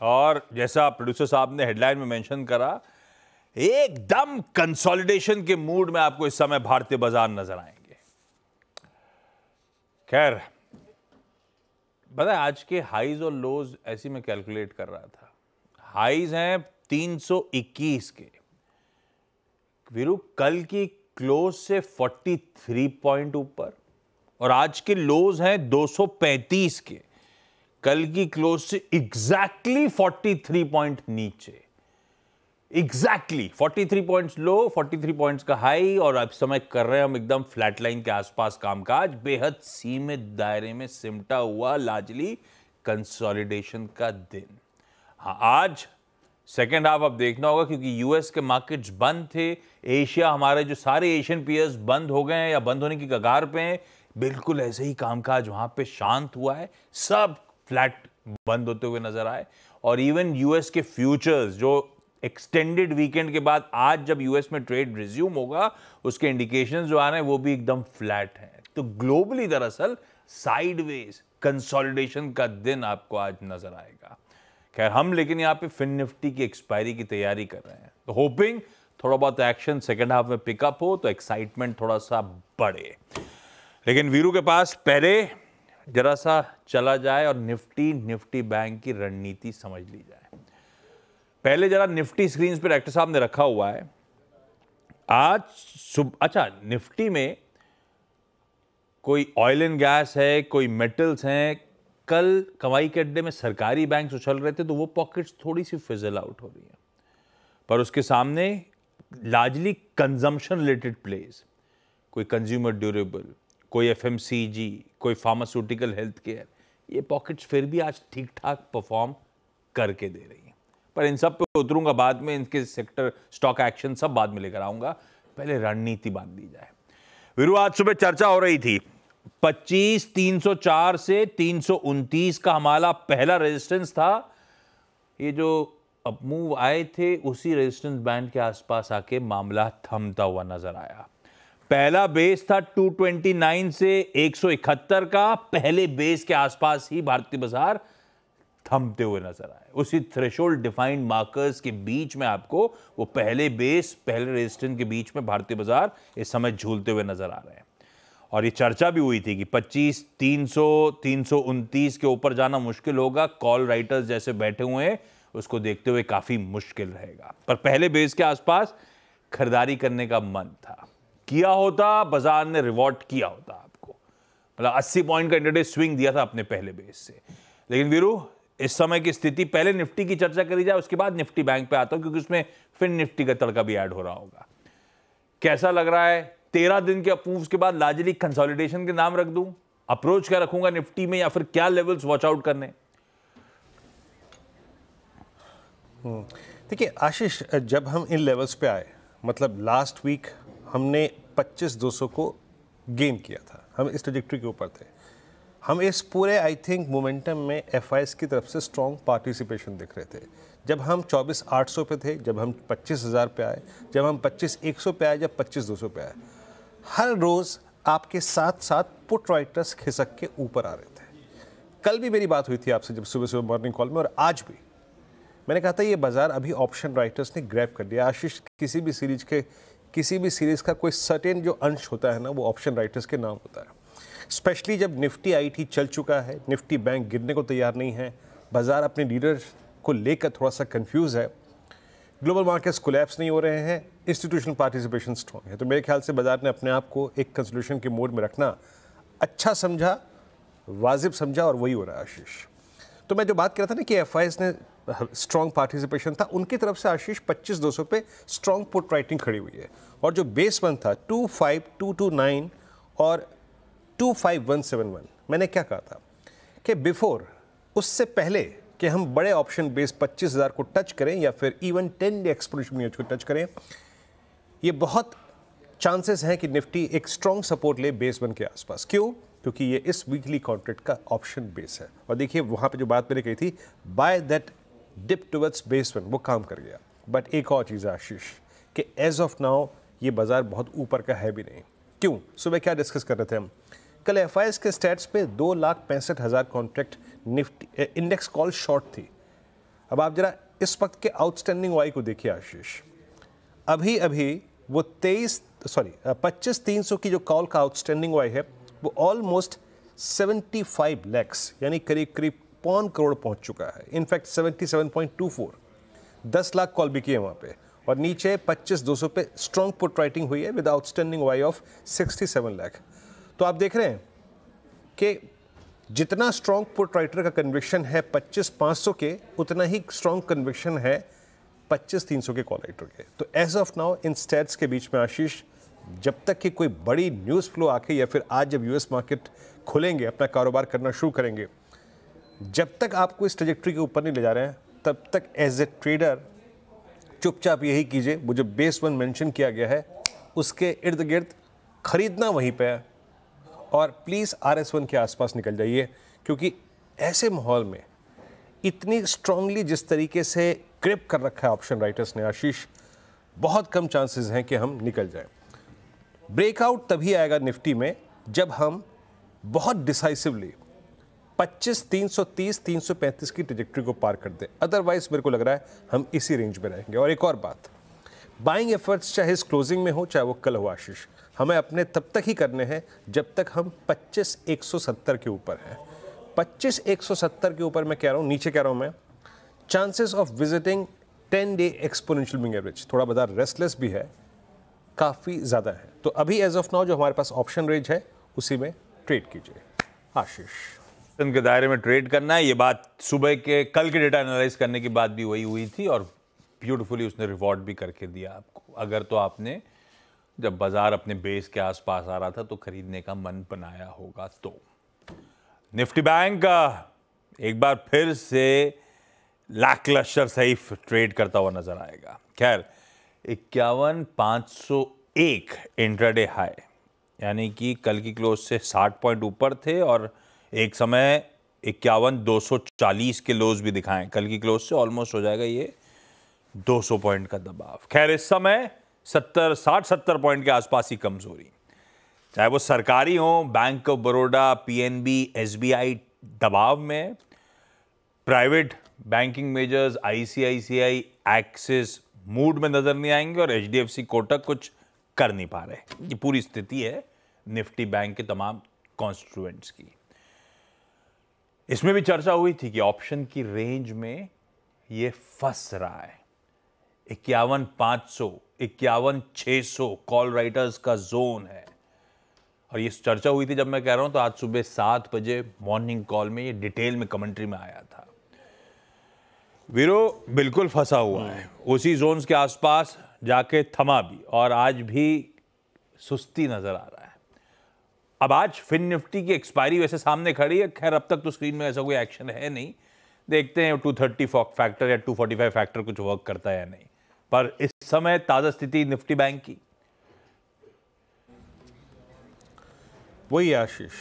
और जैसा प्रोड्यूसर साहब ने हेडलाइन में मेंशन करा, एकदम कंसोलिडेशन के मूड में आपको इस समय भारतीय बाजार नजर आएंगे। खैर, पता है आज के हाईज और लोज ऐसी मैं कैलकुलेट कर रहा था। हाईज हैं 321 के, वीरू कल की क्लोज से 43 पॉइंट ऊपर, और आज के लोज हैं 235 के, कल की क्लोज से एग्जैक्टली 43 पॉइंट नीचे। एग्जैक्टली 43 पॉइंट्स लो, 43 पॉइंट्स का हाई, और अब समय कर रहे हैं हम एकदम फ्लैट लाइन के आसपास कामकाज, बेहद सीमित दायरे में सिमटा हुआ लार्जली कंसोलिडेशन का दिन। हाँ, आज सेकेंड हाफ अब देखना होगा क्योंकि यूएस के मार्केट्स बंद थे, एशिया, हमारे जो सारे एशियन पीयर्स बंद हो गए हैं या बंद होने की कगार पे हैं। बिल्कुल ऐसे ही कामकाज वहां पे शांत हुआ है, सब फ्लैट बंद होते हुए नजर आए। और इवन यूएस के फ्यूचर्स जो एक्सटेंडेड वीकेंड के बाद आज जब यूएस में ट्रेड रिज्यूम होगा, उसके इंडिकेशंस जो आ रहे हैं वो भी एकदम फ्लैट हैं। तो ग्लोबली दरअसल साइडवेज कंसोलिडेशन का दिन आपको आज नजर आएगा। खैर, हम लेकिन यहाँ पे फिन निफ्टी की एक्सपायरी की तैयारी कर रहे हैं, तो होपिंग थोड़ा बहुत एक्शन सेकेंड हाफ में पिकअप हो तो एक्साइटमेंट थोड़ा सा बढ़े। लेकिन वीरू के पास पहले जरा सा चला जाए और निफ्टी बैंक की रणनीति समझ ली जाए। पहले जरा निफ्टी स्क्रीन पे डायरेक्टर साहब ने रखा हुआ है आज अच्छा, निफ्टी में कोई ऑयल एंड गैस है, कोई मेटल्स हैं। कल कमाई के अड्डे में सरकारी बैंक उछल रहे थे तो वो पॉकेट्स थोड़ी सी फिजल आउट हो रही हैं, पर उसके सामने लार्जली कंजम्पशन रिलेटेड प्लेस, कोई कंज्यूमर ड्यूरेबल, कोई एफएमसीजी, कोई फार्मास्यूटिकल हेल्थ केयर, ये पॉकेट्स फिर भी आज ठीक ठाक परफॉर्म करके दे रही हैं। पर इन सब पे उतरूंगा बाद में, इनके सेक्टर स्टॉक एक्शन सब बाद में लेकर आऊंगा, पहले रणनीति बांध दी जाए। वीरू, आज सुबह चर्चा हो रही थी 25,304 से 329 का हमारा पहला रेजिस्टेंस था। ये जो अब मूव आए थे उसी रेजिस्टेंस बैंड के आसपास आके मामला थमता हुआ नजर आया। पहला बेस था 229 से 171 का, पहले बेस के आसपास ही भारतीय बाजार थमते हुए नजर आए। उसी थ्रेशोल्ड डिफाइंड मार्कर्स के बीच में आपको वो पहले बेस, पहले रेजिस्टेंस के बीच में भारतीय बाजार इस समय झूलते हुए नजर आ रहे हैं। और ये चर्चा भी हुई थी कि 25,300, 329 के ऊपर जाना मुश्किल होगा, कॉल राइटर्स जैसे बैठे हुए हैं उसको देखते हुए काफी मुश्किल रहेगा। पर पहले बेस के आसपास खरीदारी करने का मन था, किया होता, बाजार ने रिवॉर्ड किया होता आपको, मतलब 80 पॉइंट का इंट्राडे स्विंग दिया था अपने पहले बेस से। लेकिन वीरू, इस समय की स्थिति, पहले निफ्टी की चर्चा करी जाए उसके बाद निफ्टी बैंक पे आता हूं क्योंकि उसमें फिर निफ्टी का तड़का भी ऐड हो रहा होगा। कैसा लग रहा है 13 दिन के अप्रूव्स के बाद लार्जली कंसोलिडेशन के नाम रख दूं, अप्रोच क्या रखूंगा निफ्टी में, या फिर क्या लेवल्स वॉच आउट करने? देखिए आशीष, जब हम इन लेवल्स पे आए, मतलब लास्ट वीक हमने 25,200 को गेन किया था, हम इस ट्रैजेक्टरी के ऊपर थे। हम इस पूरे आई थिंक मोमेंटम में एफआईएस की तरफ से स्ट्रॉन्ग पार्टिसिपेशन दिख रहे थे। जब हम 24,800 पे थे, जब हम 25,000 पे आए, जब हम 25,100 पे आए, जब 25,200 पे आए, हर रोज़ आपके साथ साथ पुट राइटर्स खिसक के ऊपर आ रहे थे। कल भी मेरी बात हुई थी आपसे जब सुबह सुबह मॉर्निंग कॉल में, और आज भी मैंने कहा था ये बाजार अभी ऑप्शन राइटर्स ने ग्रैब कर लिया। आशीष, किसी भी सीरीज़ का कोई सर्टेन जो अंश होता है ना, वो ऑप्शन राइटर्स के नाम होता है। स्पेशली जब निफ्टी आई थी, चल चुका है, निफ्टी बैंक गिरने को तैयार नहीं है, बाजार अपने लीडर को लेकर थोड़ा सा कंफ्यूज है, ग्लोबल मार्केट्स कोलैप्स नहीं हो रहे हैं, इंस्टीट्यूशनल पार्टिसिपेशन स्ट्रॉन्ग है, तो मेरे ख्याल से बाजार ने अपने आप को एक कंसोलिडेशन के मोड में रखना अच्छा समझा, वाजिब समझा, और वही हो रहा है आशीष। तो मैं जो बात कर रहा था ना कि एफआईएस ने स्ट्रॉन्ग पार्टिसिपेशन था, उनकी तरफ से आशीष 25,200 पे स्ट्रॉन्ग पुट राइटिंग खड़ी हुई है, और जो बेस वन था 25,229 और 25,171, मैंने क्या कहा था कि बिफोर, उससे पहले कि हम बड़े ऑप्शन बेस 25,000 को टच करें या फिर इवन 10 डे एक्सपोनेंशियल को टच करें, ये बहुत चांसेस हैं कि निफ्टी एक स्ट्रॉन्ग सपोर्ट ले बेस वन के आसपास। क्यों? क्योंकि ये इस वीकली कॉन्ट्रैक्ट का ऑप्शन बेस है, और देखिए वहाँ पे जो बात मैंने कही थी, by that dip towards base one, वो काम कर गया। बट एक और चीज़ है आशीष कि एज ऑफ नाउ ये बाजार बहुत ऊपर का है भी नहीं। क्यों? सुबह क्या डिस्कस कर रहे थे हम, कल एफआईएस के स्टैट्स पे 2,65,000 contract Nifty index call short थी। अब आप जरा इस वक्त के आउटस्टैंडिंग वाई को देखिए आशीष, अभी अभी वो 25,300 की जो कॉल का आउटस्टैंडिंग वाई है वो ऑलमोस्ट 75 लैक्स यानी करीब करीब 5 करोड़ पहुंच चुका है। इनफैक्ट 77.24, 10 लाख कॉल भी किए वहाँ पे, और नीचे 25,200 पे स्ट्रॉन्ग पुट राइटिंग हुई है with outstanding OI of 67 lakh. तो आप देख रहे हैं कि जितना स्ट्रॉन्ग पुट राइटर का कन्विक्शन है 25,500 के, उतना ही स्ट्रॉन्ग कन्विक्शन है 25,300 के कॉल राइटर के। तो एज ऑफ नाउ इन स्टेट्स के बीच में आशीष, जब तक कि कोई बड़ी न्यूज़ फ्लो आके या फिर आज जब यूएस मार्केट खुलेंगे, अपना कारोबार करना शुरू करेंगे, जब तक आपको इस ट्रैजेक्टरी के ऊपर नहीं ले जा रहे हैं, तब तक एज ए ट्रेडर चुपचाप यही कीजिए, वो जो बेस 1 मेंशन किया गया है उसके इर्द गिर्द खरीदना वहीं पे है, और प्लीज़ RS1 के आसपास निकल जाइए, क्योंकि ऐसे माहौल में इतनी स्ट्रांगली जिस तरीके से ग्रिप कर रखा है ऑप्शन राइटर्स ने आशीष, बहुत कम चांसेस हैं कि हम निकल जाएं। ब्रेकआउट तभी आएगा निफ्टी में जब हम बहुत डिसाइसिवली 25,330 335 की ट्रैजेक्टरी को पार कर दें, अदरवाइज मेरे को लग रहा है हम इसी रेंज में रहेंगे। और एक और बात, बाइंग एफर्ट्स चाहे इस क्लोजिंग में हो चाहे वो कल हो आशीष, हमें अपने तब तक ही करने हैं जब तक हम 25,170 के ऊपर हैं। 25,170 के ऊपर मैं कह रहा हूँ, नीचे कह रहा हूँ मैं, chances of visiting 10-day exponential moving average थोड़ा बाजार रेस्टलेस भी है, काफ़ी ज़्यादा है। तो अभी एज ऑफ नाउ जो हमारे पास ऑप्शन रेंज है उसी में ट्रेड कीजिए आशीष। के दायरे में ट्रेड करना है, ये बात सुबह के कल के डेटा एनालाइज करने के बाद भी वही हुई थी, और ब्यूटीफुली उसने रिवॉर्ड भी करके दिया आपको। अगर तो आपने जब बाजार अपने बेस के आसपास आ रहा था तो खरीदने का मन बनाया होगा। तो निफ्टी बैंक एक बार फिर से लैकलस्टर सही ट्रेड करता हुआ नजर आएगा। खैर 51,501 इंट्राडे हाई, यानी कि कल की क्लोज से 60 पॉइंट ऊपर थे, और एक समय 51,240 के लोज भी दिखाएं। कल की क्लोज से ऑलमोस्ट हो जाएगा ये 200 पॉइंट का दबाव। खैर इस समय 60-70 पॉइंट के आसपास ही कमजोरी, चाहे वो सरकारी हो, bank of Baroda, PNB, SBI दबाव में, private banking measures ICICI, axis mood में नजर नहीं आएंगे, और एचडीएफसी, कोटक कुछ कर नहीं पा रहे। ये पूरी स्थिति है निफ्टी बैंक के तमाम कॉन्स्टिट्यूएंट्स की। इसमें भी चर्चा हुई थी कि ऑप्शन की रेंज में ये फंस रहा है। 51,500, 51,600 कॉल राइटर्स का जोन है, और ये चर्चा हुई थी जब मैं कह रहा हूं तो आज सुबह 7 बजे मॉर्निंग कॉल में ये डिटेल में कमेंट्री में आया था। वीरो बिल्कुल फंसा हुआ है, उसी जोन्स के आसपास जाके थमा भी, और आज भी सुस्ती नजर आ रहा है। अब आज फिन निफ्टी की एक्सपायरी वैसे सामने खड़ी है, खैर अब तक तो स्क्रीन में ऐसा कोई एक्शन है नहीं, देखते हैं 230 फैक्टर या 245 फैक्टर कुछ वर्क करता है या नहीं। पर इस समय ताजा स्थिति निफ्टी बैंक की वही आशीष,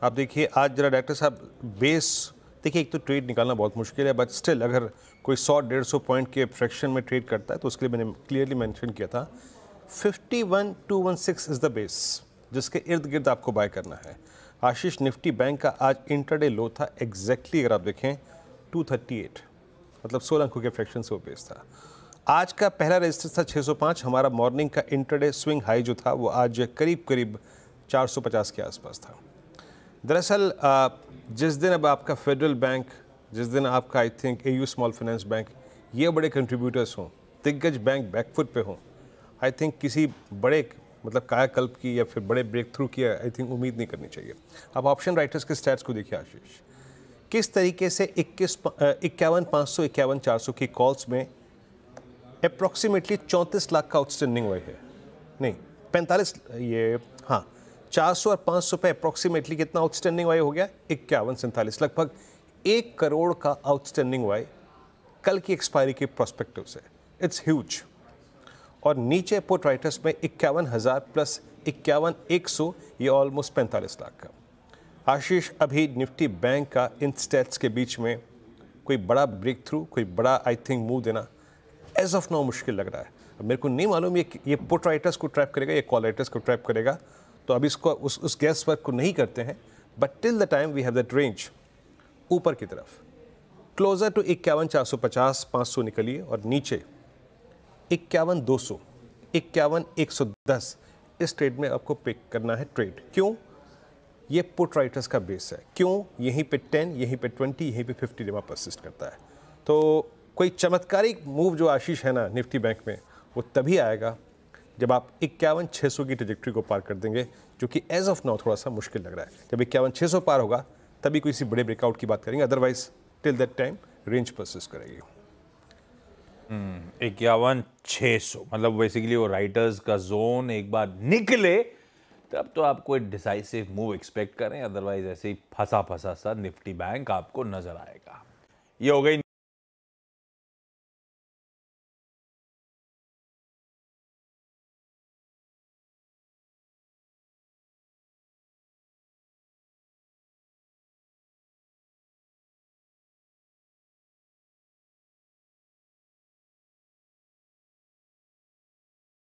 आप देखिए आज जरा डॉक्टर साहब बेस देखिए, एक तो ट्रेड निकालना बहुत मुश्किल है, बट स्टिल अगर कोई 100-150 पॉइंट के फ्रैक्शन में ट्रेड करता है तो उसके लिए मैंने क्लियरली मेंशन किया था 51,216 इज द बेस, जिसके इर्द गिर्द आपको बाय करना है। आशीष निफ्टी बैंक का आज इंटरडे लो था एग्जैक्टली अगर आप देखें 238, मतलब 16 अंकों के फ्रैक्शन से वो बेस था। आज का पहला रजिस्टर था 605, हमारा मॉर्निंग का इंटरडे स्विंग हाई जो था वो आज करीब करीब 450 के आसपास था। दरअसल जिस दिन अब आपका फेडरल बैंक, जिस दिन आपका I think AU small finance bank, ये बड़े कंट्रीब्यूटर्स हों, दिग्गज बैंक बैकफुट पे हों, आई थिंक किसी बड़े मतलब कायाकल्प की या फिर बड़े ब्रेक थ्रू की आई थिंक उम्मीद नहीं करनी चाहिए। अब ऑप्शन राइटर्स के स्टैट्स को देखिए आशीष, किस तरीके से 51,500 51,400 की कॉल्स में अप्रॉक्सीमेटली 34 लाख का आउटस्टैंडिंग हुआ है, नहीं 45, ये हाँ 400 और 500 पे अप्रॉक्सीमेटली कितना आउटस्टैंडिंग वाई हो गया 51-47, लगभग 1 करोड़ का आउटस्टैंडिंग वाई कल की एक्सपायरी के प्रोस्पेक्टिव से, इट्स ह्यूज। और नीचे पुट राइटर्स में 51,000 प्लस 51,100, ये ऑलमोस्ट 45 लाख का। आशीष अभी निफ्टी बैंक का इन स्टेट्स के बीच में कोई बड़ा ब्रेक थ्रू, कोई बड़ा आई थिंक मूव देना एज ऑफ नाउ मुश्किल लग रहा है। अब मेरे को नहीं मालूम ये पुट राइटर्स को ट्रैप करेगा, ये कॉल राइटर्स को ट्रैप करेगा, तो अभी इसको उस गैस वर्क को नहीं करते हैं, but till the time we have that range ऊपर की तरफ क्लोजर टू 51,450 500 निकलिए और नीचे 51,200 51,110 इस ट्रेड में आपको पिक करना है ट्रेड। क्यों? ये पुट राइटर्स का बेस है। क्यों? यहीं पे 10, यहीं पे 20, यहीं पे 50 डेमा परसिस्ट करता है। तो कोई चमत्कारिक मूव जो आशीष है ना निफ्टी बैंक में, वो तभी आएगा जब आप 51,600 की ट्रेजेक्ट्री को पार कर देंगे, जो कि एज ऑफ नाउ थोड़ा सा मुश्किल लग रहा है। जब 51,600 पार होगा तभी कोई सी बड़े ब्रेकआउट की बात करेंगे, otherwise till that time range persist करेगी। 51,600 मतलब बेसिकली वो राइटर्स का जोन एक बार निकले तब तो आप कोई डिसाइसिव मूव एक्सपेक्ट करें, अदरवाइज ऐसे ही फंसा फंसा सा निफ्टी बैंक आपको नजर आएगा। ये हो गई